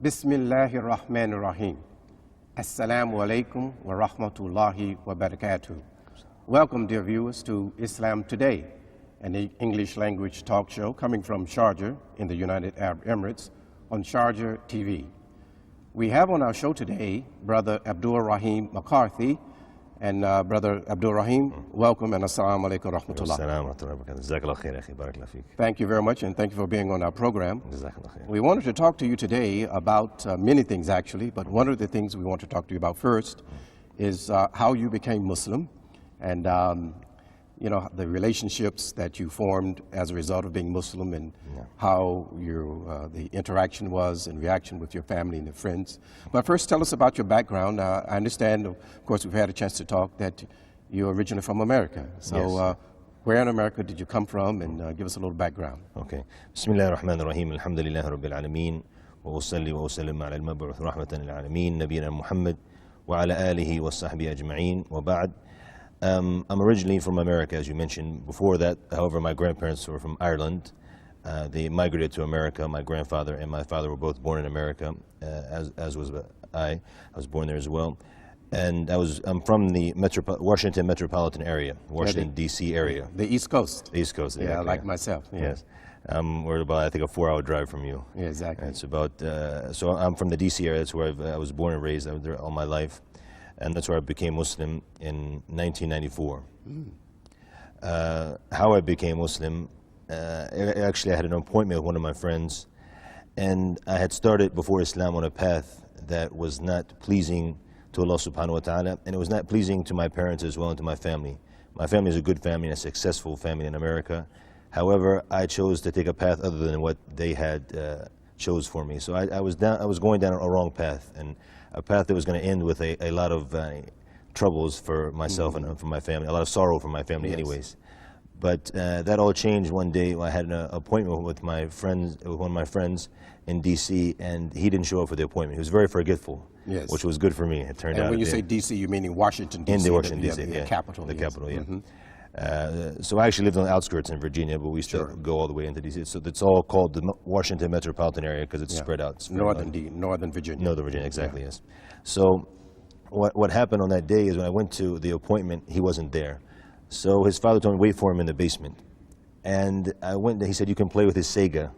Bismillahir Rahmanir Rahim. Assalamu alaikum wa rahmatullahi wa barakatuh. Welcome, dear viewers, to Islam Today, an English language talk show coming from Sharjah in the United Arab Emirates on Sharjah TV. We have on our show today Brother Abdur Raheem McCarthy. And Brother Abdur Raheem, welcome and assalamu alaikum wa rahmatullah. Thank you very much, and thank you for being on our program. We wanted to talk to you today about many things, actually, but one of the things we want to talk to you about first is how you became Muslim, and you know, the relationships that you formed as a result of being Muslim, and how your the interaction was and reaction with your family and your friends. But first, tell us about your background. I understand, of course, we've had a chance to talk, that you're originally from America. So Yes. where in America did you come from, and give us a little background. Okay. Bismillah ar-Rahman ar-Rahim. Alhamdulillah Rabbil Alameen. Wa usalli wa usallim ala al-mab'uth rahmatan lil alameen. Nabiyina Muhammad wa ala alihi wa sahbihi ajma'een. Wa ba'd. I'm originally from America, as you mentioned. Before that, however, my grandparents were from Ireland. They migrated to America. My grandfather and my father were both born in America, as was I. I was born there as well. And I'm from the Washington metropolitan area, Washington, D.C. area. The East Coast. The East Coast, Yeah, exactly. like myself. Yeah. Yes. We're about, I think, a 4-hour drive from you. Yeah, exactly. It's about, so I'm from the D.C. area. That's where I was born and raised. I was there all my life. And that's where I became Muslim in 1994. How I became Muslim, actually I had an appointment with one of my friends, and I had started before Islam on a path that was not pleasing to Allah subhanahu wa ta'ala, and it was not pleasing to my parents as well and to my family. My family is a good family and a successful family in America. However, I chose to take a path other than what they had chose for me. So I was going down a wrong path, and a path that was going to end with a lot of troubles for myself and for my family, a lot of sorrow for my family anyways. But that all changed one day. I had an appointment with one of my friends in D.C., and he didn't show up for the appointment. He was very forgetful, which was good for me, it turned out. And when you say D.C., you mean in Washington, D.C.? In the Washington, D.C., the capital. The capital, yeah. Mm-hmm. So I actually lived on the outskirts in Virginia, but we still go all the way into D.C. So it's all called the Washington metropolitan area because it's spread out. Northern Virginia. Northern Virginia, exactly, yes. So what happened on that day is when I went to the appointment, he wasn't there. So his father told me, wait for him in the basement. And I went there, he said, you can play with his Sega.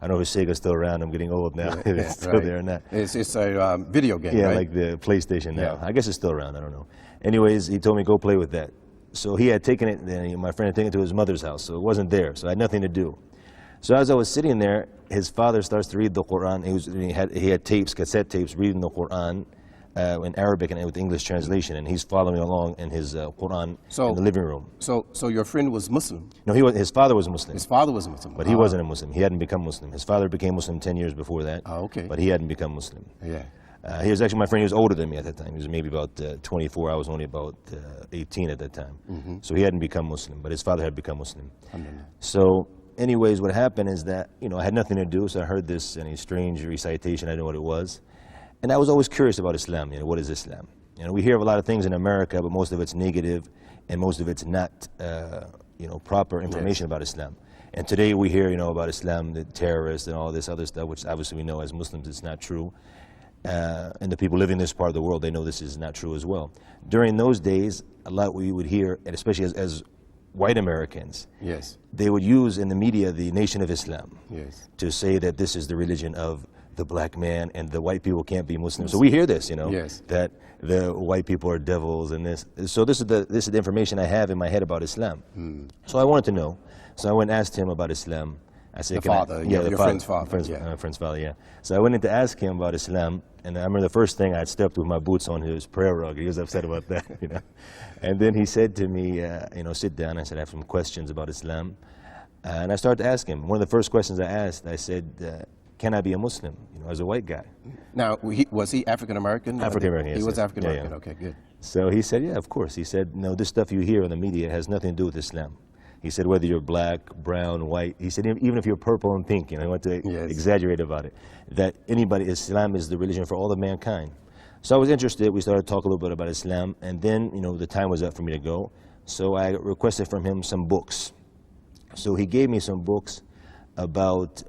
I know his Sega's still around, I'm getting old now. It's still there or not. It's a video game, yeah, right? like the PlayStation now. I guess it's still around, I don't know. Anyways, he told me, go play with that. So he had taken it, and my friend had taken it to his mother's house, so it wasn't there, so I had nothing to do. So as I was sitting there, his father starts to read the Quran. He had tapes, cassette tapes, reading the Quran in Arabic and with English translation, and he's following along in his Quran in the living room. So your friend was Muslim? No, his father was Muslim. His father was Muslim? But he wasn't a Muslim. He hadn't become Muslim. His father became Muslim 10 years before that, but he hadn't become Muslim. Yeah. He was actually my friend. He was older than me at that time. He was maybe about 24. I was only about 18 at that time. So he hadn't become Muslim, but his father had become Muslim. So anyways, what happened is that, you know, I had nothing to do, so I heard this strange recitation. I didn't know what it was. And I was always curious about Islam. You know, what is Islam? You know, we hear of a lot of things in America, but most of it's negative, and most of it's not, you know, proper information about Islam. And today we hear, you know, about Islam, the terrorists and all this other stuff, which obviously we know as Muslims it's not true. And the people living in this part of the world, they know this is not true as well. During those days, a lot we would hear, and especially as white Americans, they would use in the media the Nation of Islam to say that this is the religion of the black man and the white people can't be Muslims. So we hear this, you know, that the white people are devils and this. So this is the information I have in my head about Islam. So I wanted to know. So I went and asked him about Islam. I said, your friend's father. Friend's father, yeah. So I went in to ask him about Islam, and I remember the first thing I had stepped with my boots on his prayer rug. He was upset about that, you know. And then he said to me, you know, sit down. I said, I have some questions about Islam. And I started to ask him. One of the first questions I asked, I said, can I be a Muslim, you know, as a white guy? Now, was he African-American? African-American, yes. He was African-American, yeah. Okay, good. So he said, yeah, of course. He said, no, this stuff you hear in the media has nothing to do with Islam. He said, whether you're black, brown, white, he said, even if you're purple and pink, you know, he wanted to exaggerate about it, that Islam is the religion for all of mankind. So I was interested. We started to talk a little bit about Islam, and then, you know, the time was up for me to go. So I requested from him some books. So he gave me some books about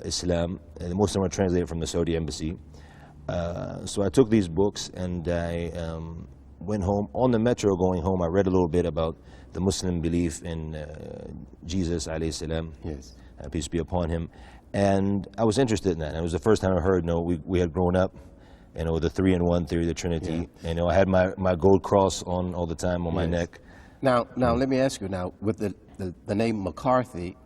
Islam, and most of them are translated from the Saudi embassy. So I took these books and I went home. On the metro going home, I read a little bit about the Muslim belief in Jesus alayhi salam, Yes. peace be upon him, and I was interested in that. And it was the first time I heard, we had grown up, the 3-in-1 theory, the Trinity. Yeah. I had my gold cross on all the time on my neck. Now, let me ask you. Now, with the name McCarthy,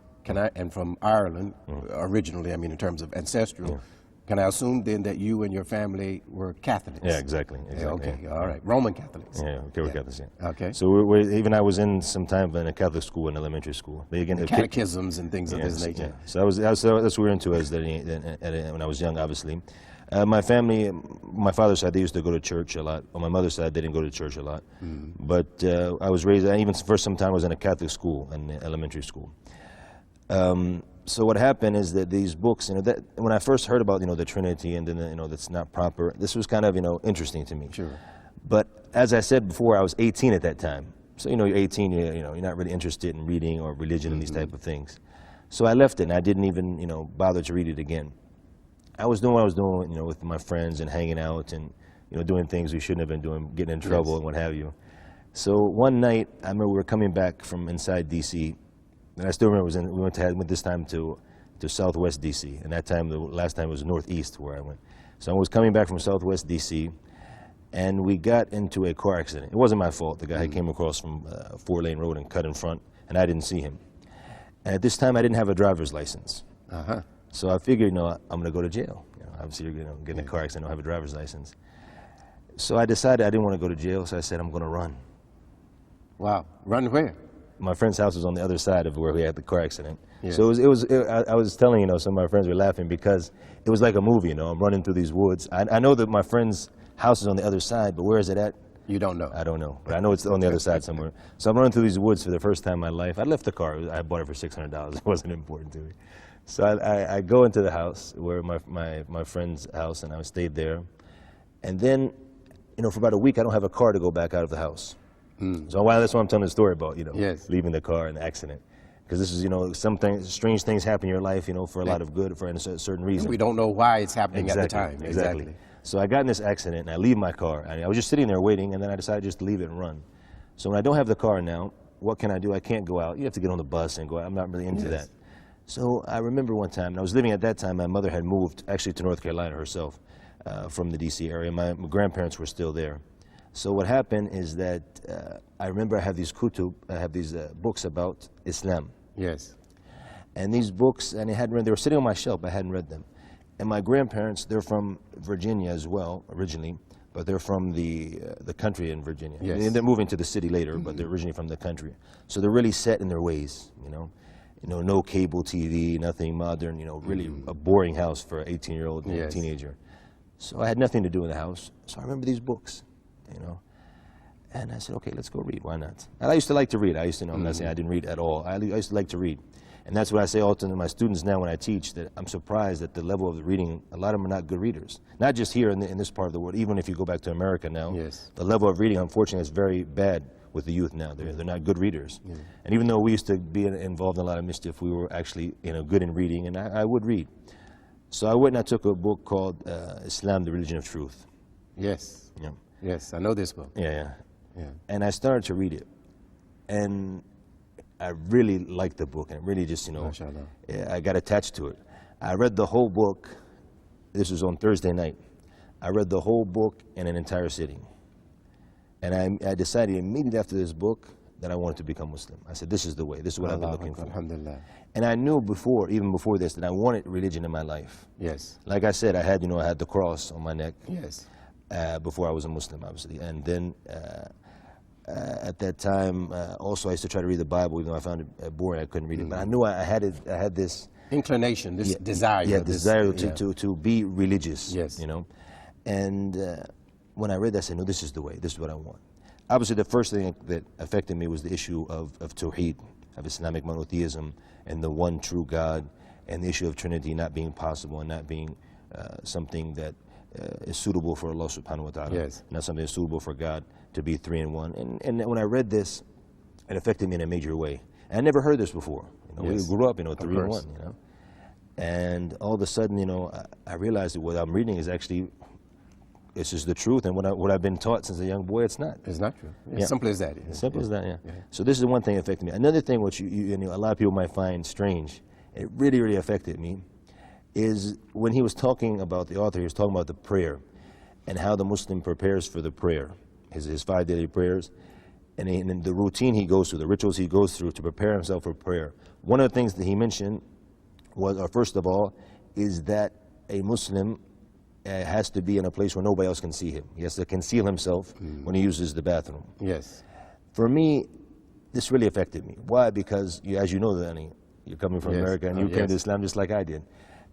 and from Ireland originally, I mean, in terms of ancestral, can I assume then that you and your family were Catholics? Yeah, exactly. Yeah, okay, all right. Roman Catholics. Yeah, okay, we're Catholics. Yeah. Okay. So even I was in some time in a Catholic school, in elementary school. But again, Catechisms and things of this nature. Yeah. So that's what we were into when I was young, obviously. My family, my father's side, they used to go to church a lot. On my mother's side, they didn't go to church a lot. But I was raised, even for some time I was in a Catholic school, in elementary school. So what happened is that these books, that when I first heard about, the Trinity, and then, that's not proper, this was kind of, interesting to me. Sure. But as I said before, I was 18 at that time. So, you're 18, you're not really interested in reading or religion and these type of things. So I left it, and I didn't even, bother to read it again. I was doing what I was doing, with my friends and hanging out and, doing things we shouldn't have been doing, getting in trouble and what have you. So one night, I remember we were coming back from inside D.C., and I still remember we went this time to Southwest D.C., and that time, the last time was Northeast where I went. So I was coming back from Southwest D.C., and we got into a car accident. It wasn't my fault. The guy came across from a 4-lane road and cut in front, and I didn't see him. And at this time, I didn't have a driver's license. So I figured, I'm going to go to jail. Obviously, you're getting in a car accident, I don't have a driver's license. So I decided I didn't want to go to jail, so I said, I'm going to run. Wow. Run where? My friend's house was on the other side of where we had the car accident. Yeah. So I was telling, some of my friends were laughing because it was like a movie, I'm running through these woods. I know that my friend's house is on the other side, but where is it at? You don't know. I don't know, but I know it's on the other side somewhere. So I'm running through these woods for the first time in my life. I left the car. I bought it for $600. It wasn't important to me. So I go into the house, where my friend's house, and I stayed there. And then, for about a week, I don't have a car to go back out of the house. So that's why I'm telling the story about, leaving the car and the accident. Because this is, strange things happen in your life, for a lot of good, for a certain reason. We don't know why it's happening at the time. Exactly. So I got in this accident, and I leave my car. And I was just sitting there waiting, and then I decided just to leave it and run. So when I don't have the car now, what can I do? I can't go out. You have to get on the bus and go out. I'm not really into that. So I remember one time, and I was living at that time, my mother had moved actually to North Carolina herself from the D.C. area. My grandparents were still there. So what happened is that I remember I have these books about Islam. Yes. And these books, and they were sitting on my shelf, I hadn't read them. And my grandparents, they're from Virginia as well, originally, but they're from the country in Virginia. Yes. And they're moving to the city later, but they're originally from the country. So they're really set in their ways, no cable TV, nothing modern, really a boring house for an 18-year-old teenager. So I had nothing to do in the house. So I remember these books, And I said, okay, let's go read. Why not? And I used to like to read. I'm not saying I didn't read at all. I used to like to read. And that's what I say often to my students now when I teach, that I'm surprised at the level of the reading. A lot of them are not good readers. Not just here in this part of the world, even if you go back to America now. Yes. The level of reading, unfortunately, is very bad with the youth now. They're not good readers. And even though we used to be involved in a lot of mischief, we were actually good in reading, and I would read. So I went and I took a book called Islam, the Religion of Truth. Yes. Yeah. Yes, I know this book. Yeah. And I started to read it. And I really liked the book, and really just, I got attached to it. I read the whole book. This was on Thursday night. I read the whole book in an entire sitting. And I decided immediately after this book that I wanted to become Muslim. I said, this is the way. This is what I've been looking for. Alhamdulillah. And I knew even before this, that I wanted religion in my life. Yes. Like I said, I had the cross on my neck. Yes. Before I was a Muslim, obviously. And then at that time, also I used to try to read the Bible, even though I found it boring, I couldn't read it. But I knew I had this inclination, this desire. Yeah, desire to be religious. Yes. And when I read that, I said, no, this is the way. This is what I want. Obviously, the first thing that affected me was the issue of Tawheed, of Islamic monotheism, and the one true God, and the issue of Trinity not being possible and not being something that is suitable for Allah subhanahu wa ta'ala. Yes. Not something that's suitable for God to be 3-in-1. And when I read this, it affected me in a major way. And I never heard this before. Yes. We grew up, 3-in-1, And all of a sudden, you know, I realized that what I'm reading is actually, it's just the truth, and what I've been taught since a young boy, it's not. It's not true. It's simple as that. Simple as that, yeah. So this is one thing that affected me. Another thing which you know, a lot of people might find strange, it really, really affected me, is when he was talking about, the author, he was talking about the prayer and how the Muslim prepares for the prayer, his 5 daily prayers, and the routine he goes through, the rituals he goes through to prepare himself for prayer. One of the things that he mentioned was, first of all, is that a Muslim has to be in a place where nobody else can see him. He has to conceal himself when he uses the bathroom. Yes. For me, this really affected me. Why? Because, as you know, Danny, you're coming from America, and you came to Islam just like I did.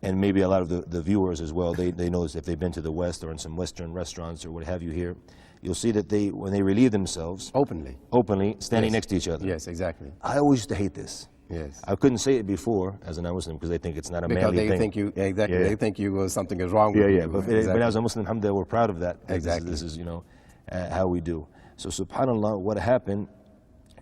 And maybe a lot of the viewers as well, they know this if they've been to the West or in some Western restaurants or what have you here, you'll see that when they relieve themselves Openly, standing next to each other. Yes, exactly. I always used to hate this. Yes. I couldn't say it before as a non-Muslim because they think it's not a manly thing. Because they think you, exactly, they think you, something is wrong Yeah, with yeah. you. But as a Muslim, alhamdulillah, we're proud of that. Exactly. This is, you know, how we do. So subhanAllah, what happened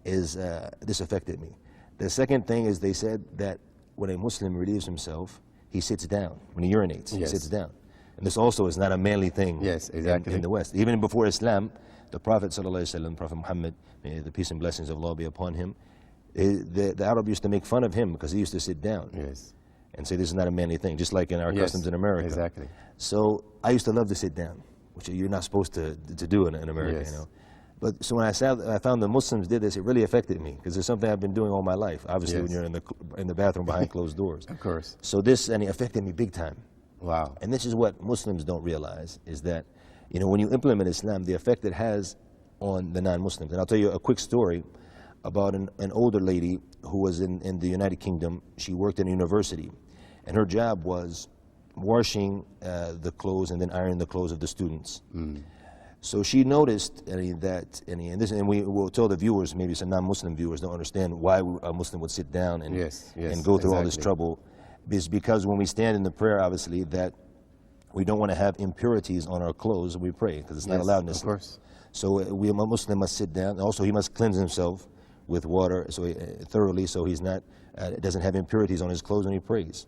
is this affected me. The second thing is they said that when a Muslim relieves himself, he sits down. When he urinates, he sits down. And this also is not a manly thing. Yes, exactly. In the West. Even before Islam, the Prophet ﷺ, Prophet Muhammad, may the peace and blessings of Allah be upon him, the Arab used to make fun of him because he used to sit down. Yes. And say this is not a manly thing, just like in our customs in America. Exactly. So I used to love to sit down, which you're not supposed to do in America, you know. But so when I found the Muslims did this, it really affected me because it's something I've been doing all my life. Obviously, when you're in the bathroom behind closed doors. Of course. So this, and it affected me big time. Wow. And this is what Muslims don't realize, is that, you know, when you implement Islam, the effect it has on the non-Muslims. And I'll tell you a quick story about an older lady who was in the United Kingdom. She worked in a university, and her job was washing the clothes and then ironing the clothes of the students. So she noticed and we will tell the viewers, maybe some non-Muslim viewers don't understand why a Muslim would sit down and go through all this trouble. It's because when we stand in the prayer, obviously, that we don't want to have impurities on our clothes when we pray, because it's not allowed in Islam. Of course. So a Muslim must sit down. Also, he must cleanse himself with water thoroughly, so he's not doesn't have impurities on his clothes when he prays.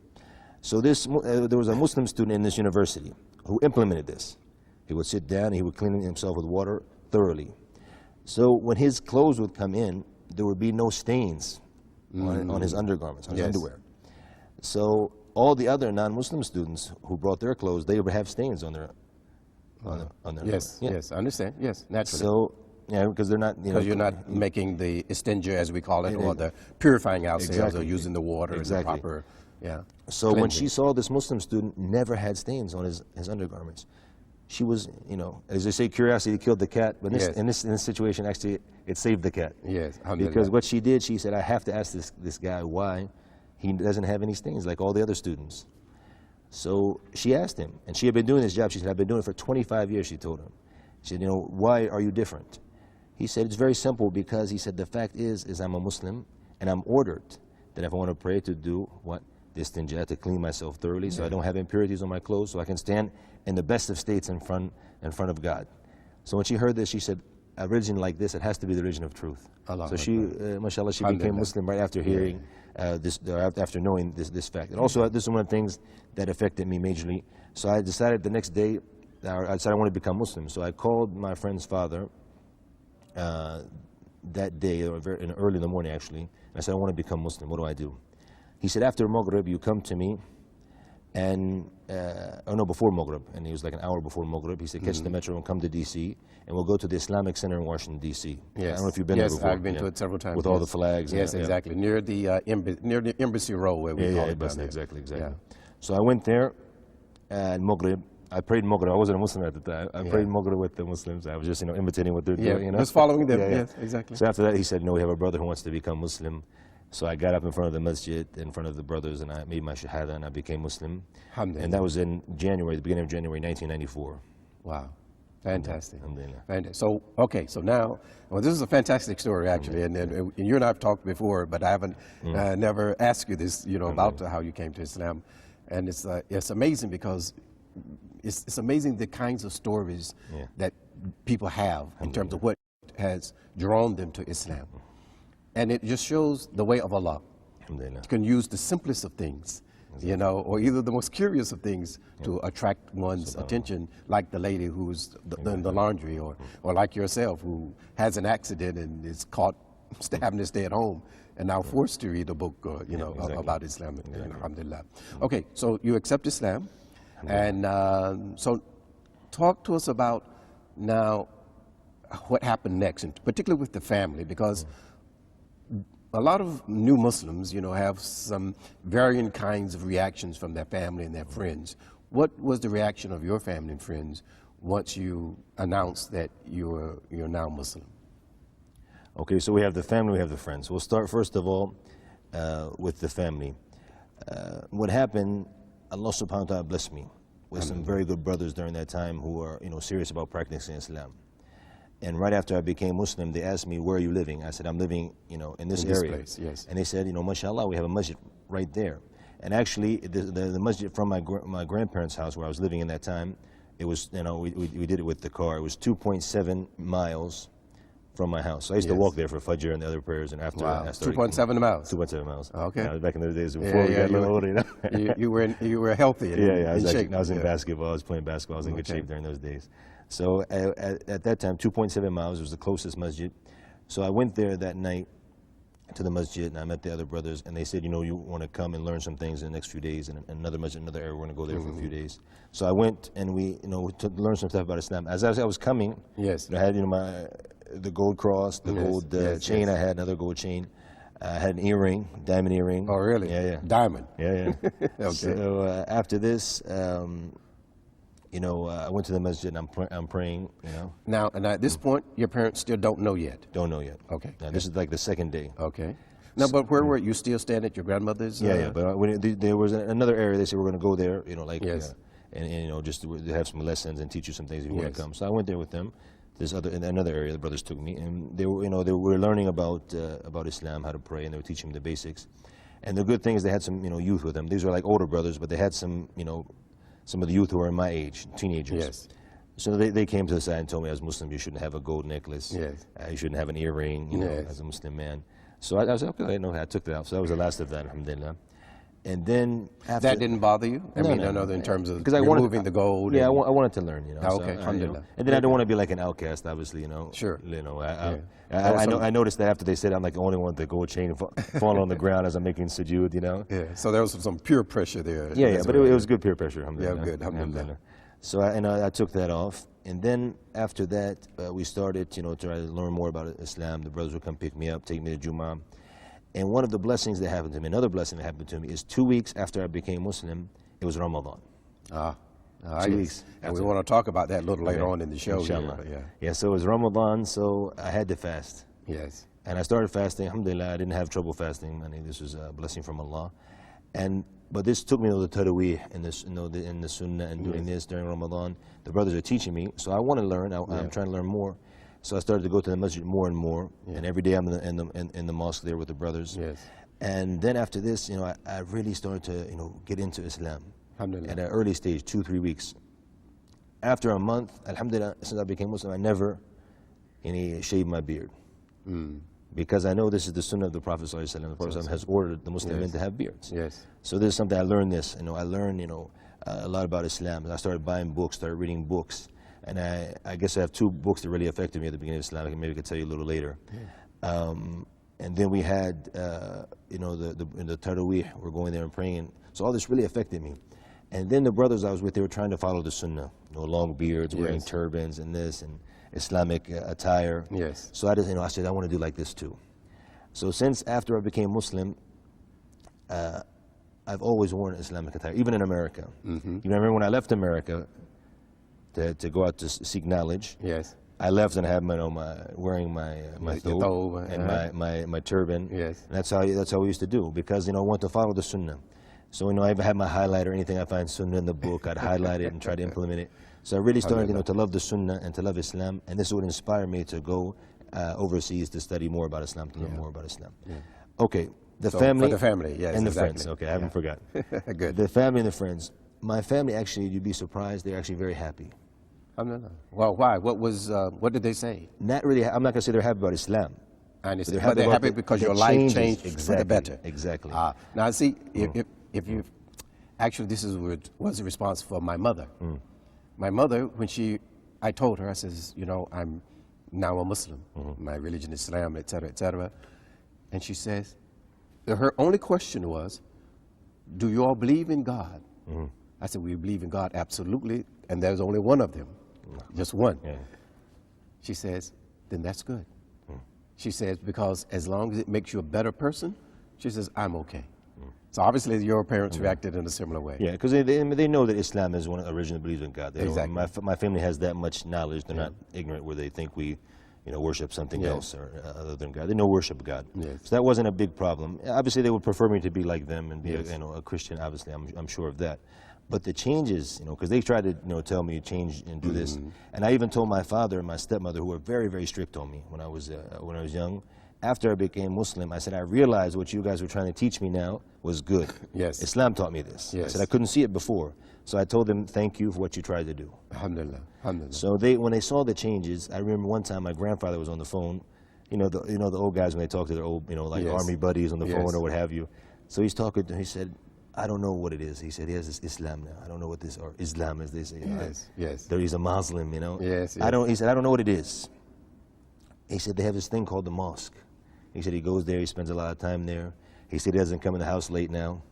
So there was a Muslim student in this university who implemented this. He would sit down and he would clean himself with water thoroughly. So when his clothes would come in, there would be no stains on his undergarments, on his underwear. So all the other non-Muslim students who brought their clothes, they would have stains on their yes, yes, I understand. Yes, naturally. So because they're not, because you're not making the istinja, as we call it, or the purifying ourselves, or using the water in the proper. So when she saw this Muslim student never had stains on his undergarments, she was, you know, as they say, curiosity killed the cat. But in this situation, actually, it saved the cat. Yes, because what she did, she said, I have to ask this guy why he doesn't have any stains like all the other students. So she asked him, and she had been doing this job. She said, I've been doing it for 25 years, she told him. She said, you know, why are you different? He said, it's very simple, because he said, the fact is I'm a Muslim, and I'm ordered that if I want to pray, to do what? This istinja, to clean myself thoroughly, so I don't have impurities on my clothes, so I can stand in the best of states in front of God. So when she heard this, she said, a religion like this, it has to be the religion of truth. So she, mashallah, she became Muslim right after hearing after knowing this fact. And also, this is one of the things that affected me majorly. So I decided the next day, I decided I wanted to become Muslim. So I called my friend's father that day, or early in the morning actually, and I said, I want to become Muslim, what do I do? He said, after Maghrib, you come to me, and, before Maghrib, and he was like an hour before Maghrib. He said, catch the metro and come to D.C., and we'll go to the Islamic Center in Washington, D.C. Yes. I don't know if you've been there before. Yes, I've been to it several times. With all the flags. Yes, exactly. Near the Embassy Row, where we call it. Exactly. So I went there, and Maghrib, I prayed Maghrib. I wasn't a Muslim at the time. I prayed Maghrib with the Muslims. I was just, imitating what they're doing, just following them. Yes, exactly. So after that, he said, no, we have a brother who wants to become Muslim. So I got up in front of the masjid, in front of the brothers, and I made my shahada, and I became Muslim. And that was in January, the beginning of January 1994. Wow. Fantastic. So, okay, so now, well, this is a fantastic story, actually, and you and I have talked before, but I haven't never asked you this, about how you came to Islam. And it's amazing, because it's amazing the kinds of stories that people have in terms of what has drawn them to Islam. And it just shows the way of Allah. You can use the simplest of things you know, or either the most curious of things to attract one's attention, like the lady who's in the laundry, or like yourself who has an accident and is caught having to stay at home and now forced to read a book, you know, about Islam. Alhamdulillah. Okay, so you accept Islam, and so talk to us about now what happened next, and particularly with the family, because a lot of new Muslims, you know, have some varying kinds of reactions from their family and their friends. What was the reaction of your family and friends once you announced that you're now Muslim? Okay, so we have the family, we have the friends. We'll start first of all with the family. What happened, Allah subhanahu wa ta'ala blessed me with some very good brothers during that time who are, you know, serious about practicing Islam. And right after I became Muslim, they asked me, where are you living? I said, I'm living, you know, in this area. Place, yes. And they said, you know, mashallah, we have a masjid right there. And actually, the masjid from my grandparents' house where I was living in that time, it was, you know, we did it with the car. It was 2.7 miles from my house. So I used to walk there for Fajr and the other prayers, and after I started, 2.7 miles. 2.7 miles. Okay. You know, back in the days before we got a little older, you know. you were healthy. And I was, in shape. I was in basketball. I was playing basketball. I was in good shape during those days. So at that time, 2.7 miles was the closest masjid. So I went there that night to the masjid, and I met the other brothers, and they said, you know, you want to come and learn some things in the next few days, and another masjid, another area, we're going to go there for a few days. So I went, and we, you know, to learn some stuff about Islam. As I was coming, yes, I had, you know, the gold cross, the gold chain. I had another gold chain. I had an earring, diamond earring. Oh, really? Yeah. Diamond. Yeah. Okay. So after this, you know, I went to the masjid and I'm praying, you know. Now, and at this point, your parents still don't know yet? Don't know yet. Okay. Now, this is like the second day. Okay. Now, but where were you still staying at your grandmother's? Yeah, but when there was another area, they said we're going to go there, you know, like, and you know, just to have some lessons and teach you some things if you want to come. So I went there with them. In another area, the brothers took me, and they were, you know, they were learning about Islam, how to pray, and they were teaching them the basics. And the good thing is they had some, you know, youth with them. These were like older brothers, but they had some, you know, some of the youth who were in my age, teenagers. Yes. So they came to the side and told me, as Muslim, you shouldn't have a gold necklace. Yes. You shouldn't have an earring, you know, as a Muslim man. So I was like, okay, no, I took that off. So that was the last of that, alhamdulillah. And then after that didn't bother you? I mean, in terms of removing the gold. Yeah, I wanted to learn, you know. Okay, alhamdulillah. You know, and then I don't want to be like an outcast, obviously, you know. Sure. You know, I noticed that after they said I'm like the only one with the gold chain falling on the ground as I'm making sujood, you know. Yeah. So there was some peer pressure there. Yeah, but it was good peer pressure, alhamdulillah. Yeah, good, alhamdulillah. So I took that off, and then after that we started, you know, to try to learn more about Islam. The brothers would come pick me up, take me to Jummah. And one of the blessings that happened to me, another blessing that happened to me, is 2 weeks after I became Muslim, it was Ramadan. 2 weeks. And we want to talk about that a little later on in the show. Inshallah. Yeah, so it was Ramadan, so I had to fast. Yes. And I started fasting. Alhamdulillah, I didn't have trouble fasting. I mean, this was a blessing from Allah. But this took me to the Taraweeh in this, you know, in the Sunnah and doing this during Ramadan. The brothers are teaching me, so I want to learn. I'm trying to learn more. So I started to go to the masjid more and more, and every day I'm in the mosque there with the brothers. Yes. And then after this, you know, I really started to, you know, get into Islam at an early stage, 2-3 weeks. After a month, alhamdulillah, since I became Muslim, I never shaved my beard. Because I know this is the Sunnah of the Prophet ﷺ. The Prophet has ordered the Muslim men to have beards. Yes. So this is something I learned this. You know, I learned, you know, a lot about Islam. And I started buying books, started reading books. And I guess I have 2 books that really affected me at the beginning of Islam. Maybe I could tell you a little later. And then we had, you know, the Taraweeh. We're going there and praying. So all this really affected me. And then the brothers I was with, they were trying to follow the Sunnah. You know, long beards, wearing turbans and this, and Islamic attire. Yes. So I just, you know, I said, I want to do like this too. So since after I became Muslim, I've always worn Islamic attire, even in America. You remember when I left America, to go out to seek knowledge. Yes. I left and I had wearing my thobe and my turban. Yes. And that's how we used to do, because, you know, I want to follow the Sunnah. So, you know, I even had my highlighter, anything I find Sunnah in the book, I'd highlight it and try to implement it. So I really started, you know, to love the Sunnah and to love Islam, and this would inspire me to go overseas to study more about Islam, to learn more about Islam. Okay, family. For the family, yes. And the friends. Okay, I haven't forgotten. Good. The family and the friends. My family, actually, you'd be surprised, they're actually very happy. Well, why? What did they say? Not really. I'm not going to say they're happy about Islam. I understand. But they're happy because your life changed for the better. Exactly. Now, see, if you, Actually, this is what was the response for my mother. My mother, when I told her, I says, you know, I'm now a Muslim. My religion is Islam, et cetera, et cetera. And she says, her only question was, do you all believe in God? I said, we believe in God, absolutely, and there's only one of them, just one. Yeah. She says, then that's good. She says, because as long as it makes you a better person, she says, I'm okay. So obviously your parents reacted in a similar way. Yeah, because they know that Islam is one of originally believes in God. They Exactly. My family has that much knowledge. They're not ignorant where they think we, you know, worship something else or other than God. They know worship God. Yes. So that wasn't a big problem. Obviously, they would prefer me to be like them and be a Christian. Obviously, I'm sure of that. But the changes, you know, because they tried to, you know, tell me to change and do this, and I even told my father and my stepmother, who were very, very strict on me when I was young. After I became Muslim, I said, I realized what you guys were trying to teach me now was good. Yes. Islam taught me this. Yes. I said, I couldn't see it before. So I told them, thank you for what you tried to do. Alhamdulillah. Alhamdulillah. So when they saw the changes, I remember one time my grandfather was on the phone. You know the old guys when they talk to their old, you know, like army buddies on the phone or what have you. So he's talking, he said, I don't know what it is. He said, yes, it's Islam now. I don't know what this, or Islam as they say. You know, Yes. He's a Muslim, you know. Yes. He said, I don't know what it is. He said, they have this thing called the mosque. He said he goes there, he spends a lot of time there. He said he doesn't come in the house late now.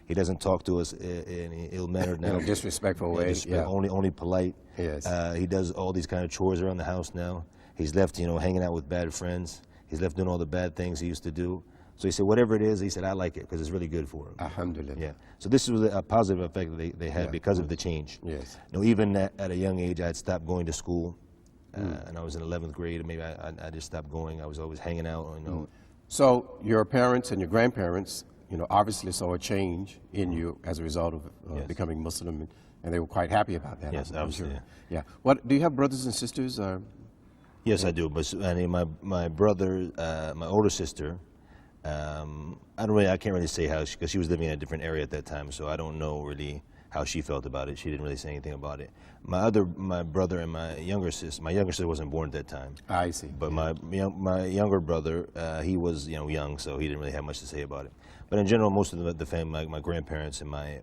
He doesn't talk to us in an ill-mannered now. In a disrespectful way. Only polite. Yes. He does all these kind of chores around the house now. He's left, you know, hanging out with bad friends. He's left doing all the bad things he used to do. So he said, whatever it is, he said, I like it because it's really good for him. Alhamdulillah. Yeah. So this was a positive effect that they had because of the change. Yes. You know, even at a young age, I had stopped going to school, and I was in 11th grade, and maybe I just stopped going. I was always hanging out, you know. So your parents and your grandparents, you know, obviously saw a change in you as a result of becoming Muslim, and they were quite happy about that. Yes, I'm sure. obviously. Yeah. What do you have brothers and sisters? Yes, I do. But I mean, my brother, my older sister, I can't really say how, because she was living in a different area at that time, so I don't know really how she felt about it. She didn't really say anything about it. My brother and my younger sister wasn't born at that time. I see. But my younger brother, he was, you know, young, so he didn't really have much to say about it. But in general, most of the family, my grandparents and my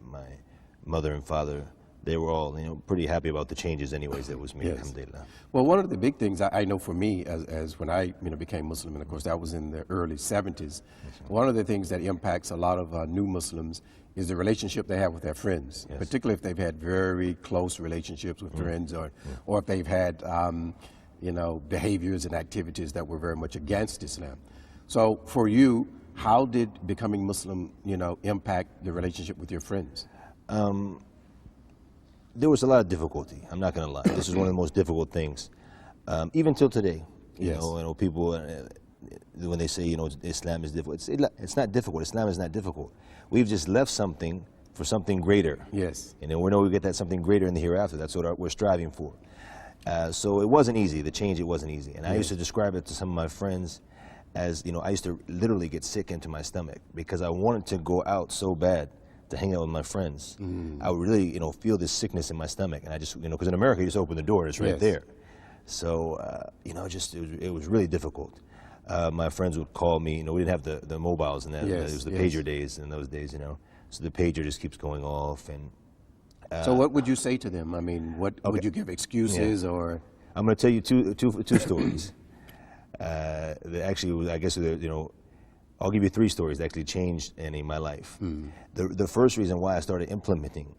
mother and father, they were all, you know, pretty happy about the changes anyways that was made, alhamdulillah. Well, one of the big things I know for me as when I, you know, became Muslim, and of course that was in the early 70s, one of the things that impacts a lot of new Muslims is the relationship they have with their friends, particularly if they've had very close relationships with friends, or if they've had, you know, behaviors and activities that were very much against Islam. So for you, how did becoming Muslim, you know, impact the relationship with your friends? There was a lot of difficulty. I'm not going to lie. This is one of the most difficult things, even till today. You know, people when they say, you know, Islam is difficult, it's not difficult. Islam is not difficult. We've just left something for something greater. Yes. And then we know we get that something greater in the hereafter. That's what we're striving for. So it wasn't easy. The change, it wasn't easy. And I used to describe it to some of my friends as, you know, I used to literally get sick into my stomach because I wanted to go out so bad to hang out with my friends. I would really, you know, feel this sickness in my stomach, and I just, you know, because in America you just open the door and it's right there. So, you know, it was really difficult. My friends would call me. You know, we didn't have the mobiles and that. It was the pager days in those days, you know. So the pager just keeps going off, and. So what would you say to them? I mean, what would you give excuses or? I'm going to tell you two stories. That actually, I guess, you know. I'll give you 3 stories that actually changed my life. The first reason why I started implementing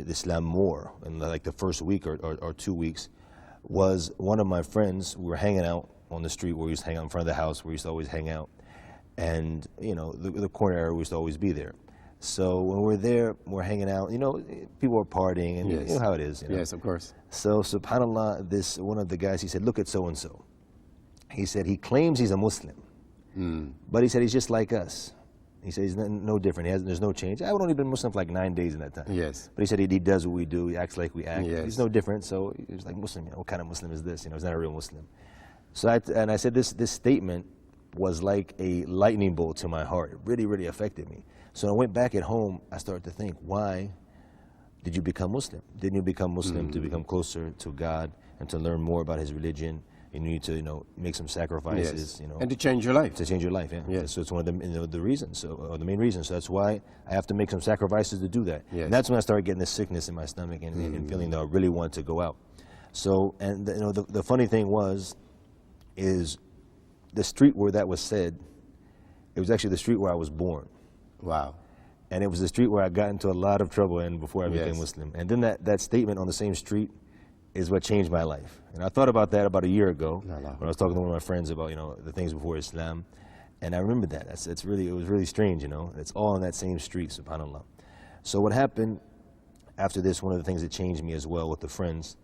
Islam more in like the first week or 2 weeks was one of my friends. We were hanging out on the street where we used to hang out in front of the house where we used to always hang out. And, you know, the corner area we used to always be there. So when we're there, we're hanging out, you know, people are partying and you know how it is. You know? Yes, of course. So subhanAllah, one of the guys, he said, look at so-and-so. He said, he claims he's a Muslim. But he said he's just like us. He said he's no different. There's no change. I've only been Muslim for like 9 days in that time. Yes. But he said he does what we do. He acts like we act. Yes. He's no different. So he was like, Muslim, you know, what kind of Muslim is this? You know, he's not a real Muslim. So I said this statement was like a lightning bolt to my heart. It really, really affected me. So I went back at home. I started to think, why did you become Muslim? Didn't you become Muslim to become closer to God and to learn more about His religion? You need to, make some sacrifices, And to change your life. to change your life, yeah. Yes. So it's one of the reasons, or the main reason. So that's why I have to make some sacrifices to do that. Yes. And that's when I started getting this sickness in my stomach and feeling that I really wanted to go out. So, and the funny thing is the street where that was said, it was actually the street where I was born. Wow. And it was the street where I got into a lot of trouble in before I became Yes. Muslim. And then that statement on the same street is what changed my life. And I thought about that about a year ago when I was talking to one of my friends about, the things before Islam. And I remembered that. It was really strange, It's all on that same street, subhanAllah. So what happened after this, one of the things that changed me as well with the friends,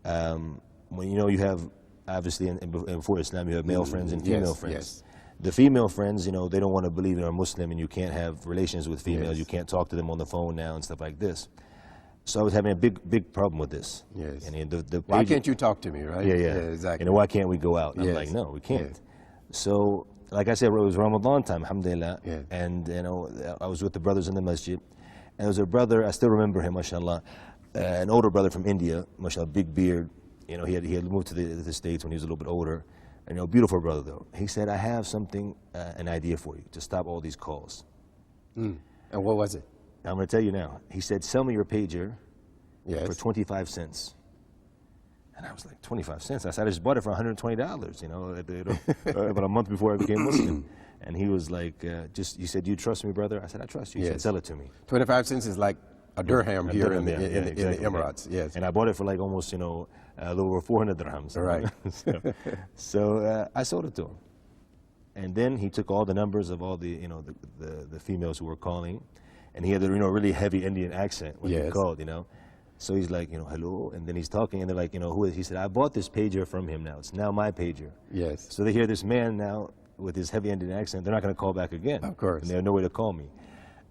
when you have, obviously, before Islam, you have male friends and female friends. Yes. The female friends, they don't want to believe you're a Muslim and you can't have relations with females. Yes. You can't talk to them on the phone now and stuff like this. So I was having a big problem with this. Yes. And Why can't you talk to me, right? Yeah, exactly. why can't we go out? And Yes. I'm like, no, we can't. Yes. So, like I said, it was Ramadan time, alhamdulillah. Yeah. And, I was with the brothers in the masjid. And there was a brother, I still remember him, mashallah, an older brother from India, mashallah, big beard. He had moved to the States when he was a little bit older. And, beautiful brother, though. He said, I have something, an idea for you to stop all these calls. And what was it? I'm going to tell you now. He said, sell me your pager for 25 cents. And I was like, 25 cents? I said, I just bought it for $120, about a month before I became Muslim. And he was like, he said, do you trust me, brother? I said, I trust you. He said, sell it to me. 25 cents is like a dirham here in the Emirates. Yes. And I bought it for like almost, a little over 400 dirhams. Right. So I sold it to him. And then he took all the numbers of all the, the females who were calling. And he had a, really heavy Indian accent when he called, So he's like, hello, and then he's talking, and they're like, who is he? He said, I bought this pager from him now. It's now my pager. Yes. So they hear this man now with his heavy Indian accent. They're not going to call back again. Of course. And they have no way to call me.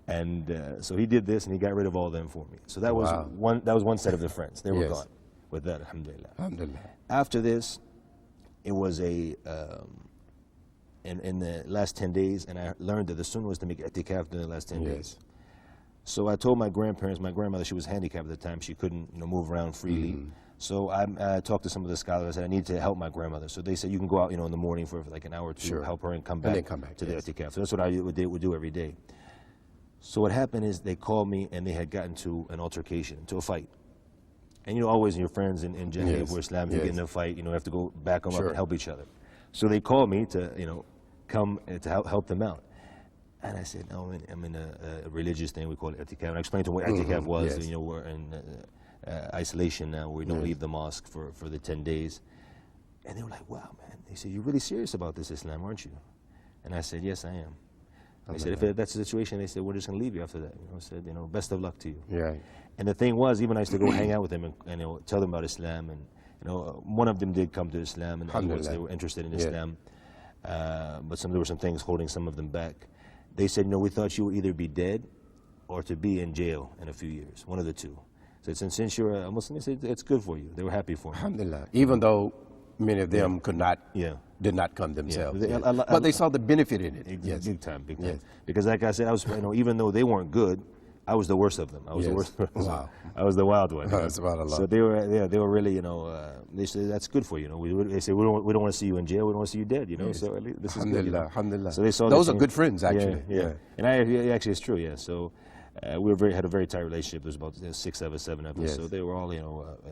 And so he did this, and he got rid of all of them for me. So that was one set of the friends. They were gone with that, alhamdulillah. Alhamdulillah. After this, it was in the last 10 days, and I learned that the sunnah was to make i'tikaf during the last 10 days. So I told my grandparents, my grandmother, she was handicapped at the time. She couldn't move around freely. So I talked to some of the scholars. I said, I need to help my grandmother. So they said, you can go out in the morning for like an hour or two, help her, and come back, to the i'tikaf. So that's what I would do every day. So what happened is they called me, and they had gotten to an altercation, to a fight. And always your friends in Jahil or Islam, you get in a fight, you have to go back them up and help each other. So they called me to, come to help them out. And I said, no, I'm in a religious thing, we call it i'tikaf. And I explained to them what i'tikaf was. We're in isolation now, we don't leave the mosque for the 10 days. And they were like, wow, man. They said, you're really serious about this Islam, aren't you? And I said, yes, I am. They said, if that's the situation, they said, we're just going to leave you after that. I said, best of luck to you. Yeah. And the thing was, even I used to go hang out with them and tell them about Islam. And one of them did come to Islam, and others, they were interested in Islam. But there were some things holding some of them back. They said, we thought you would either be dead or to be in jail in a few years, one of the two. So since you're a Muslim, they said, it's good for you. They were happy for me. Alhamdulillah. Even though many of them did not come themselves. But they saw the benefit in it. Yes. Big time. Because like I said, I was, even though they weren't good, I was the worst of them. I was the worst. Wow. I was the wild one. SubhanAllah. So they were really, they said, that's good for you. They said, we don't want to see you in jail. We don't want to see you dead. So at least this is good. Alhamdulillah. So they saw those are good friends, actually. Yeah. And actually, it's true. Yeah. So we had a very tight relationship. There was about 6 of us, 7 of us. So they were all,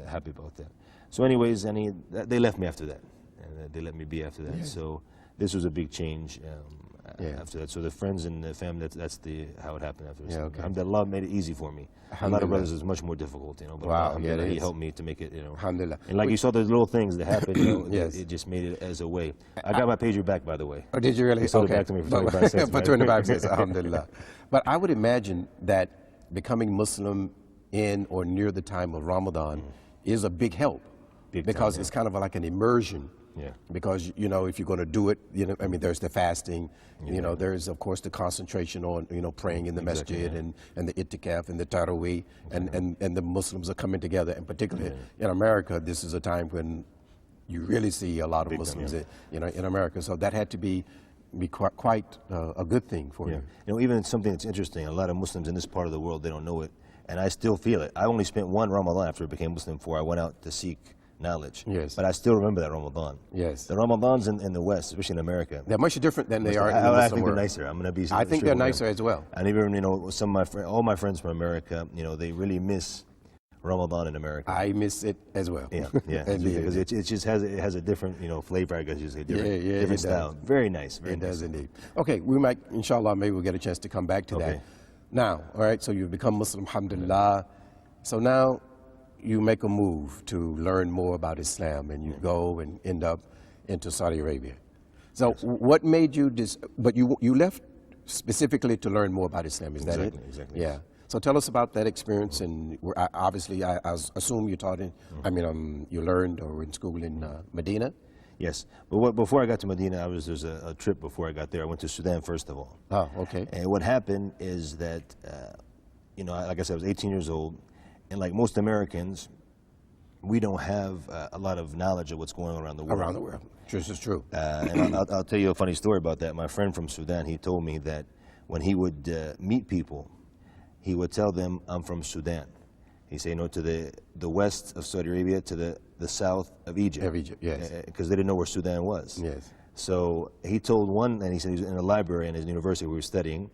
happy about that. So, anyways, they left me after that, and they let me be after that. So this was a big change. After that, so the friends and the family, that's how it happened after this. Alhamdulillah made it easy for me. A lot of brothers is much more difficult, but alhamdulillah, he helped me to make it, Alhamdulillah. And like you saw the little things that happened, it just made it as a way. I got my pager back, by the way. Oh, did you really? They sold it back to me for 25 cents. For 25 cents, alhamdulillah. But I would imagine that becoming Muslim in or near the time of Ramadan is a big help. Because it's kind of like an immersion. Yeah. Because, if you're going to do it, there's the fasting, there's, of course, the concentration on, praying in the masjid and the itikaf and the taraweeh, and the Muslims are coming together. And particularly in America, this is a time when you really see a lot of Muslims, in America. So that had to be quite a good thing for you. Even something that's interesting, a lot of Muslims in this part of the world, they don't know it. And I still feel it. I only spent one Ramadan after I became Muslim before I went out to seek knowledge. Yes. But I still remember that Ramadan. Yes. The Ramadans in the West, especially in America, They're much different than they are in the I Muslim think world. they're nicer. I'm going to be. I think they're nicer as well. And even some of all my friends from America, they really miss Ramadan in America. I miss it as well. Yeah, Indeed. because it just has a different flavor. I guess you say different style. Does. Very nice. Very it nice. does indeed. Okay, we might, inshallah, maybe we'll get a chance to come back to that. Now, all right, so you've become Muslim, alhamdulillah. So now you make a move to learn more about Islam, and you go and end up into Saudi Arabia. So what made you, but you left specifically to learn more about Islam, is that it? Exactly. Yeah. So tell us about that experience, and obviously I assume you taught in, you learned or were in school in Medina? Yes, but before I got to Medina, there's a trip before I got there. I went to Sudan first of all. Oh, okay. And what happened is that, like I said, I was 18 years old, and like most Americans, we don't have a lot of knowledge of what's going on around the world. Around the world, this is true. And I'll tell you a funny story about that. My friend from Sudan, he told me that when he would meet people, he would tell them, I'm from Sudan. He said, to the west of Saudi Arabia, to the south of Egypt. Of Egypt, yes. Because they didn't know where Sudan was. Yes. So he told one, and he said he was in a library in his university we were studying,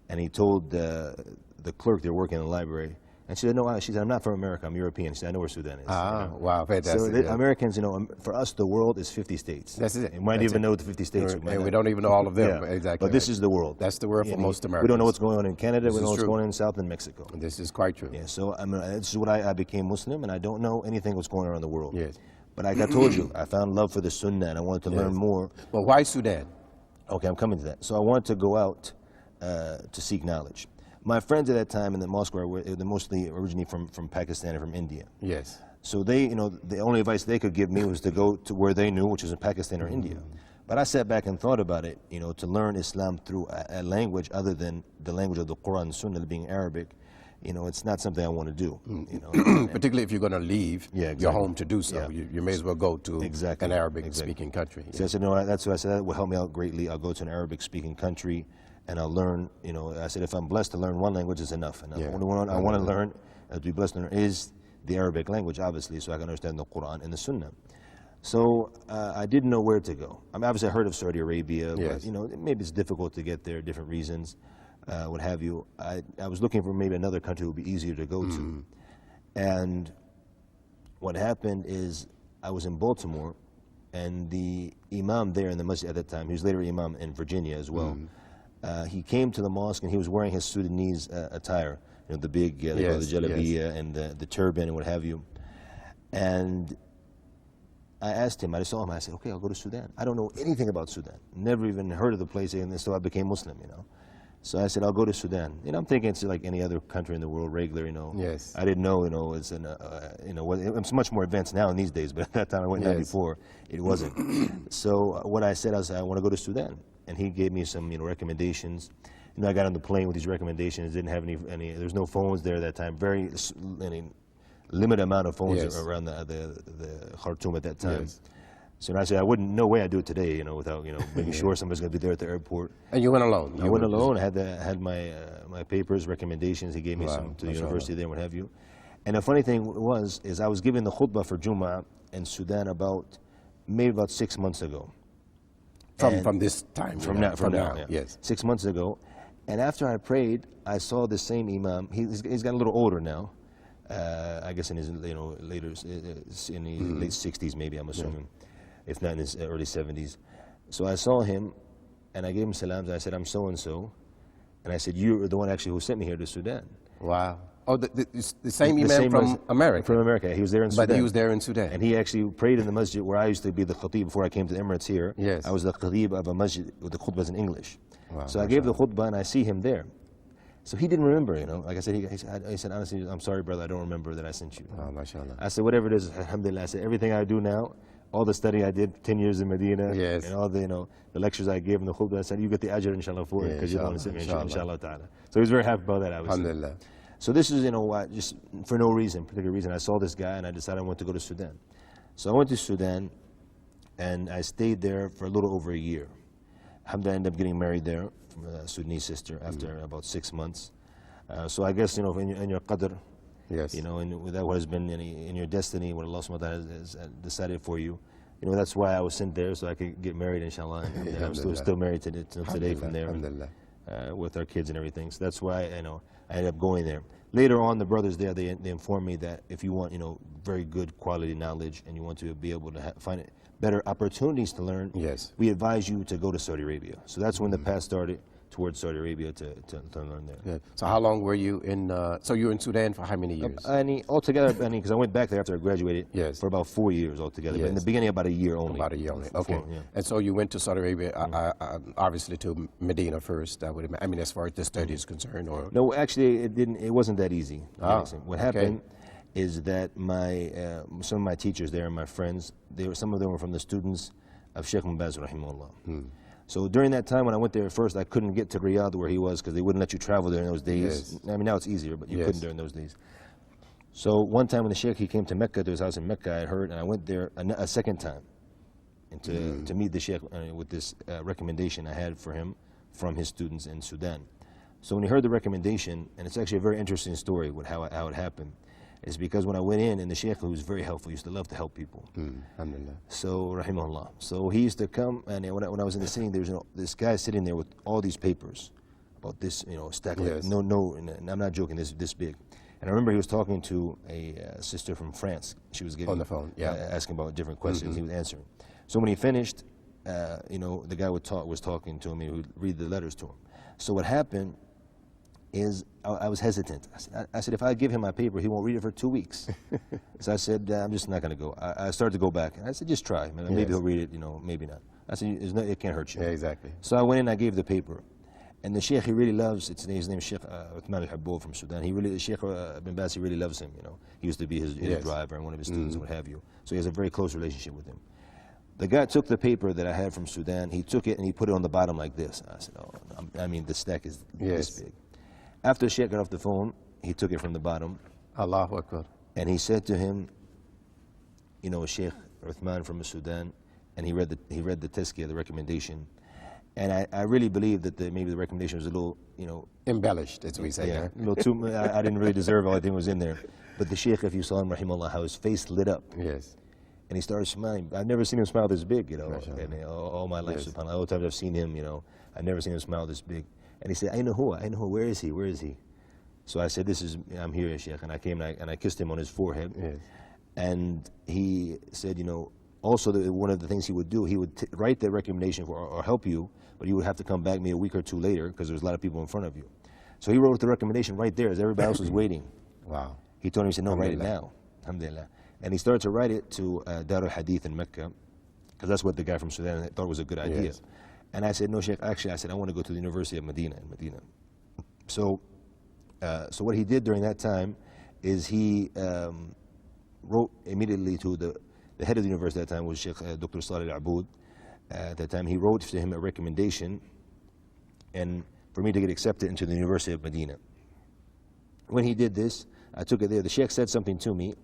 and he told the clerk there working in the library, and she said, no, she said, I'm not from America, I'm European. She said, I know where Sudan is. Wow, fantastic. So Americans, for us, the world is 50 states. That's it. You might even know the 50 states. And we don't even know all of them. Exactly. But this is the world. That's the world for most Americans. We don't know what's going on in Canada, we don't know what's going on in South and Mexico. This is quite true. Yeah, so this is what I became Muslim, and I don't know anything what's going on in the world. Yes. But like I told you, I found love for the Sunnah, and I wanted to learn more. Well, why Sudan? Okay, I'm coming to that. So I wanted to go out to seek knowledge. My friends at that time in the mosque were mostly originally from Pakistan and from India. Yes. So they, the only advice they could give me was to go to where they knew, which was in Pakistan or India. But I sat back and thought about it, to learn Islam through a language other than the language of the Quran and Sunnah, being Arabic. It's not something I want to do. Particularly if you're going to leave your home to do so. Yeah. You may as well go to an Arabic-speaking country. So I said, no, that's what I said, that will help me out greatly. I'll go to an Arabic-speaking country, and I'll learn, I said, if I'm blessed to learn one language, it's enough. And I want to learn, to be blessed to learn, is the Arabic language, obviously, so I can understand the Quran and the Sunnah. So I didn't know where to go. I mean, obviously I heard of Saudi Arabia, but maybe it's difficult to get there, different reasons, what have you. I was looking for maybe another country that would be easier to go to. And what happened is I was in Baltimore, and the imam there in the masjid at that time, he was later imam in Virginia as well, he came to the mosque and he was wearing his Sudanese attire, the big, the jalabiyah and the turban and what have you. And I asked him, I saw him, I said, okay, I'll go to Sudan. I don't know anything about Sudan. Never even heard of the place, and so I became Muslim, So I said, I'll go to Sudan. I'm thinking it's like any other country in the world, regular, Yes. I didn't know, it's it's much more advanced now in these days, but at that time I went there before, it wasn't. So what I said, I want to go to Sudan. And he gave me some, recommendations. I got on the plane with these recommendations, didn't have any there's no phones there at that time, very limited amount of phones around the Khartoum at that time. Yes. So I said, no way I'd do it today, without, making sure somebody's going to be there at the airport. And you went alone? I went alone. I had my papers, recommendations. He gave me some to the university there and what have you. And the funny thing is I was giving the khutbah for Jummah in Sudan maybe about 6 months ago. From this time? From now, yes. 6 months ago. And after I prayed, I saw the same imam. He's gotten a little older now. I guess in his later in the late 60s maybe, I'm assuming, if not in his early 70s. So I saw him, and I gave him salams. I said, I'm so and so, and I said, you're the one actually who sent me here to Sudan. Wow. Oh, the same imam from America? From America. He was there in Sudan. But he was there in Sudan. And he actually prayed in the masjid where I used to be the khatib before I came to the Emirates here. Yes. I was the khatib of a masjid with the khutbahs in English. Wow, so I gave the khutbah, and I see him there. So he didn't remember, Like I said, he said, honestly, I'm sorry, brother, I don't remember that I sent you. Oh, mashallah. I said, whatever it is, alhamdulillah. I said, everything I do now, all the study I did 10 years in Medina, and all the, the lectures I gave in the khutbah, I said, you get the ajr, inshallah, for it, because you don't want to sit me, inshallah ta'ala. So he was very happy about that, obviously. Alhamdulillah. So this is, just for no particular reason, I saw this guy, and I decided I wanted to go to Sudan. So I went to Sudan, and I stayed there for a little over a year. Alhamdulillah, I ended up getting married there from a Sudanese sister after about 6 months. So I guess, in your qadr, Yes. You know, and that what has been in your destiny, what Allah subhanahu wa ta'ala has decided for you. You know, that's why I was sent there, so I could get married, inshallah. And I'm still married till today from there, with our kids and everything. So that's why, you know, I ended up going there. Later on, the brothers there, they informed me that if you want, you know, very good quality knowledge and you want to be able to find better opportunities to learn, yes, we advise you to go to Saudi Arabia. So that's when the path started towards Saudi Arabia to learn there. Yeah. So how long were you in, so you were in Sudan for how many years? Altogether, because I went back there after I graduated, yes, for about 4 years altogether. Yes. But in the beginning, about a year only. About a year only, okay. Yeah. And so you went to Saudi Arabia, obviously to Medina first, I mean, as far as the study is concerned, or? No, actually, it wasn't that easy. What happened is that some of my teachers there and my friends, some of them were from the students of Sheikh Mubaz, Rahimahullah. So during that time when I went there at first, I couldn't get to Riyadh where he was because they wouldn't let you travel there in those days. Yes. I mean, now it's easier, but you couldn't during those days. So one time when the Sheikh, he came to Mecca, to his house in Mecca, I heard, and I went there a second time and to meet the Sheikh with this recommendation I had for him from his students in Sudan. So when he heard the recommendation, and it's actually a very interesting story with how it happened, is because when I went in, and the Sheikh, who was very helpful, used to love to help people. Alhamdulillah. So, rahimahullah. So he used to come, and when I was in the sitting, there was this guy sitting there with all these papers about this, stack. Yes. And I'm not joking, this big. And I remember he was talking to a sister from France. She was giving on the phone, asking about different questions. He was answering. So when he finished, the guy was talking to him. He would read the letters to him. So what happened is I was hesitant. I said, if I give him my paper, he won't read it for 2 weeks. So I said, I'm just not going to go. I started to go back. I said, just try. Maybe he'll read it, maybe not. I said, it can't hurt you. Yeah, exactly. So I went in, I gave the paper. And the Sheikh, he really loves, his name is Sheikh Uthman al-Habboul from Sudan. Sheikh bin Baz, he really loves him, He used to be his driver and one of his students and what have you. So he has a very close relationship with him. The guy took the paper that I had from Sudan, he took it and he put it on the bottom like this. I said, the stack is this big. After the Sheikh got off the phone, he took it from the bottom. Allahu Akbar. And he said to him, Sheikh Uthman from Sudan, and he read the tazkiyah, the recommendation. And I really believe that maybe the recommendation was a little, embellished, as we say. Yeah, a little too, I didn't really deserve all I think was in there. But the Sheikh, if you saw him, rahimahullah, how his face lit up. Yes. And he started smiling. I've never seen him smile this big, and all my life, subhanAllah. All the times I've seen him, I've never seen him smile this big. And he said, I know who, where is he, where is he? So I said, I'm here, Sheikh. And I came and I kissed him on his forehead. Yes. And he said, also one of the things he would do, he would write that recommendation or help you, but you would have to come back maybe a week or two later because there was a lot of people in front of you. So he wrote the recommendation right there as everybody else was waiting. Wow. He told him, he said, no, write it now. Alhamdulillah. And he started to write it to Dar al-Hadith in Mecca, because that's what the guy from Sudan thought was a good idea. Yes. And I said, no, Sheikh, actually, I want to go to the University of Medina in Medina. So what he did during that time is he wrote immediately to the head of the university at that time was Sheikh Dr. Salih al-Abud. At that time, he wrote to him a recommendation and for me to get accepted into the University of Medina. When he did this, I took it there. The Sheikh said something to me,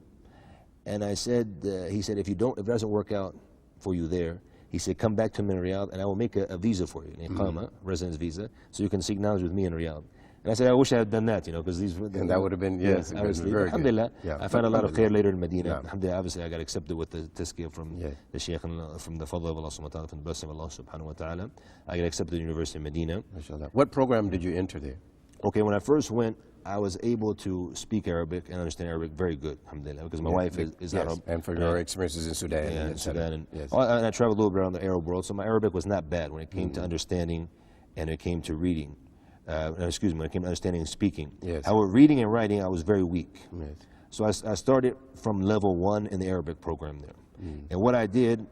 and I said, he said, if it doesn't work out for you there, he said, come back to me in Riyadh, and I will make a visa for you, an iqama, residence visa, so you can seek knowledge with me in Riyadh. And I said, I wish I had done that, because these were... And that would have been, yes, very Alhamdulillah, I found a lot of khair later in Medina. Yeah. Alhamdulillah, obviously I got accepted with the tazkiyah from the Shaykh, and from the fadl of Allah subhanahu wa ta'ala, from the blessing of Allah subhanahu wa ta'ala. I got accepted to the University of Medina. MashaAllah. What program did you enter there? Okay, when I first went, I was able to speak Arabic and understand Arabic very good, alhamdulillah, because my wife is Arab. And for your experiences in Sudan. Yeah, in Sudan. And, yes. And I traveled a little bit around the Arab world, so my Arabic was not bad when it came to understanding and it came to reading. When it came to understanding and speaking. Yes. However, reading and writing, I was very weak. Yes. So I started from level 1 in the Arabic program there. And what I did,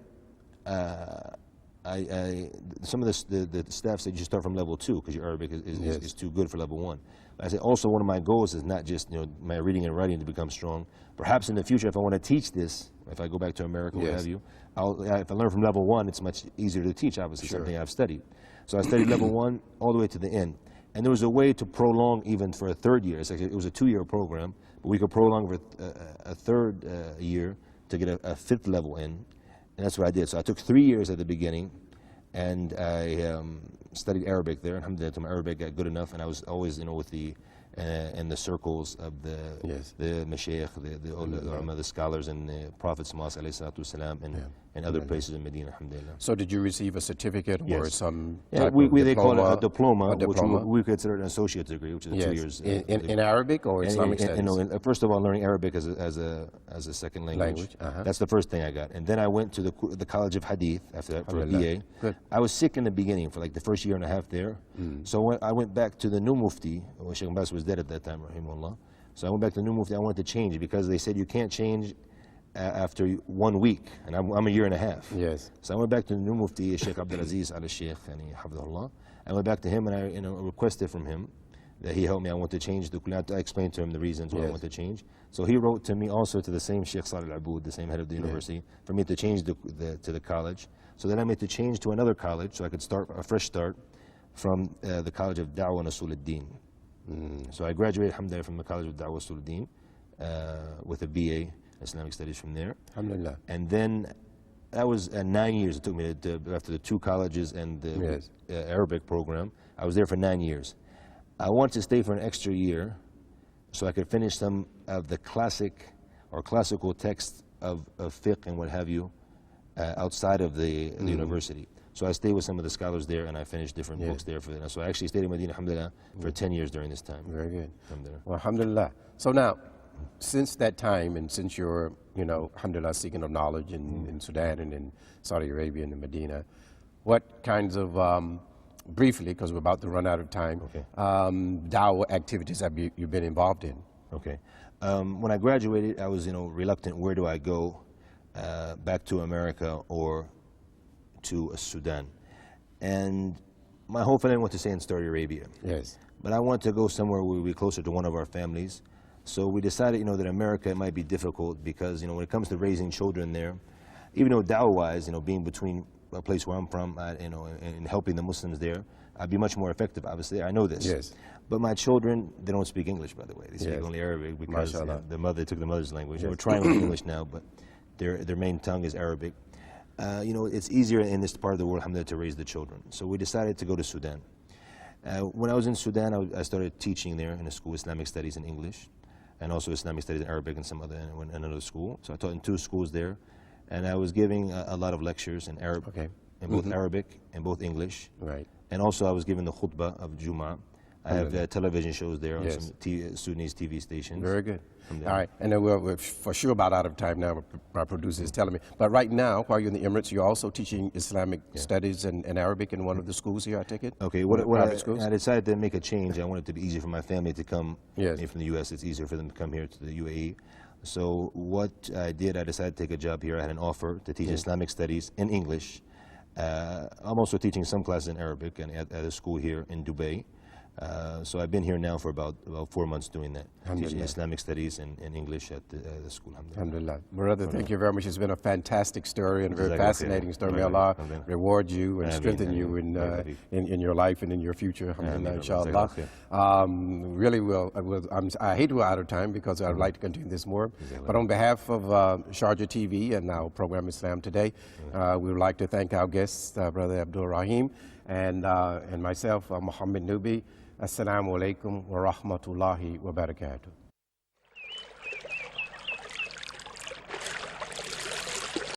some of the staff said you should start from level 2 because your Arabic is too good for level 1. I said also one of my goals is not just my reading and writing to become strong. Perhaps in the future, if I want to teach this, if I go back to America, what have you, if I learn from level 1, it's much easier to teach. Obviously, something I've studied. So I studied level 1 all the way to the end. And there was a way to prolong even for a third year. It was a 2-year program, but we could prolong for a third year to get a 5th level in. And that's what I did. So I took 3 years at the beginning, and I studied Arabic there. Alhamdulillah, my Arabic got good enough, and I was always, with the in the circles of the mashayikh, the ulama, the scholars, and the Prophet's mosque, alayhi salatu wasalam, and other places in Medina, alhamdulillah. So did you receive a certificate or some Yeah, type of they call it a diploma, diploma? which we consider an associate degree, which is 2 years. In Arabic or Islamic studies? No, first of all, learning Arabic as a second language. That's the first thing I got. And then I went to the College of Hadith after that for a BA. Good. I was sick in the beginning for like the first year and a half there. So when I went back to the new Mufti, Sheikh Abbas was dead at that time, rahimahullah. So I went back to the new Mufti. I wanted to change because they said you can't change after 1 week, and I'm a year and a half. Yes. So I went back to the new Mufti, Sheikh Abdur al-Sheikh, hafidhullah. I went back to him and I requested from him that he helped me. I want to change the kulliyat. I explained to him the reasons why I want to change. So he wrote to me also to the same Sheikh Salih al-Aboud, the same head of the university, for me to change to the college. So then I made to change to another college so I could start a fresh start from the College of Da'wah and Usul al-Din. So I graduated, alhamdulillah, from the College of Da'wah Usul al-Din with a BA Islamic Studies from there. Alhamdulillah. And then that was 9 years it took me after the 2 colleges and the Arabic program. I was there for 9 years. I wanted to stay for an extra year so I could finish some of the classical texts of fiqh and what have you outside of the university. So I stayed with some of the scholars there and I finished different books there. So I actually stayed in Medina, alhamdulillah, for 10 years during this time. Very good. Alhamdulillah. Well, alhamdulillah. So now, since that time and since you're, alhamdulillah, seeking of knowledge in Sudan and in Saudi Arabia and in Medina, what kinds of, briefly, because we're about to run out of time, da'wah activities have you been involved in? Okay. When I graduated, I was, reluctant. Where do I go? Back to America or to Sudan? And my whole family went to stay in Saudi Arabia. Yes. But I wanted to go somewhere where we'd be closer to one of our families. So we decided, that America might be difficult because, when it comes to raising children there, even though da'wah-wise, being between a place where I'm from, and helping the Muslims there, I'd be much more effective, obviously. I know this. Yes. But my children, they don't speak English, by the way. They speak only Arabic because they took the mother's language. We're trying with English now, but their main tongue is Arabic. It's easier in this part of the world, alhamdulillah, to raise the children. So we decided to go to Sudan. When I was in Sudan, I started teaching there in a school, Islamic Studies in English, and also Islamic Studies in Arabic and another school. So I taught in 2 schools there, and I was giving a lot of lectures in Arabic, in both Arabic and both English. Right. And also I was giving the khutbah of Jum'ah. I have television shows there on some Sudanese TV stations. Very good. All right, and then we're for sure about out of time now. My producer is telling me. But right now, while you're in the Emirates, you're also teaching Islamic studies and Arabic in one of the schools here, I take it? Okay, I decided to make a change. I wanted it to be easier for my family to come from the U.S. It's easier for them to come here to the UAE. So what I did, I decided to take a job here. I had an offer to teach Islamic Studies in English. I'm also teaching some classes in Arabic and at a school here in Dubai. So I've been here now for about 4 months doing that, teaching Islamic Studies and English at the school. Alhamdulillah. Brother, thank you very much. It's been a fantastic story and a very fascinating story. May Allah reward you and strengthen you in your life and in your future. Alhamdulillah, inshallah. Really, I hate we're out of time because I'd like to continue this more. But on behalf of Sharjah TV and our program Islam Today, we would like to thank our guests, Brother Abdur Raheem, and myself, Muhammad Nubi. Assalamu alaikum wa rahmatullahi wa barakatuh.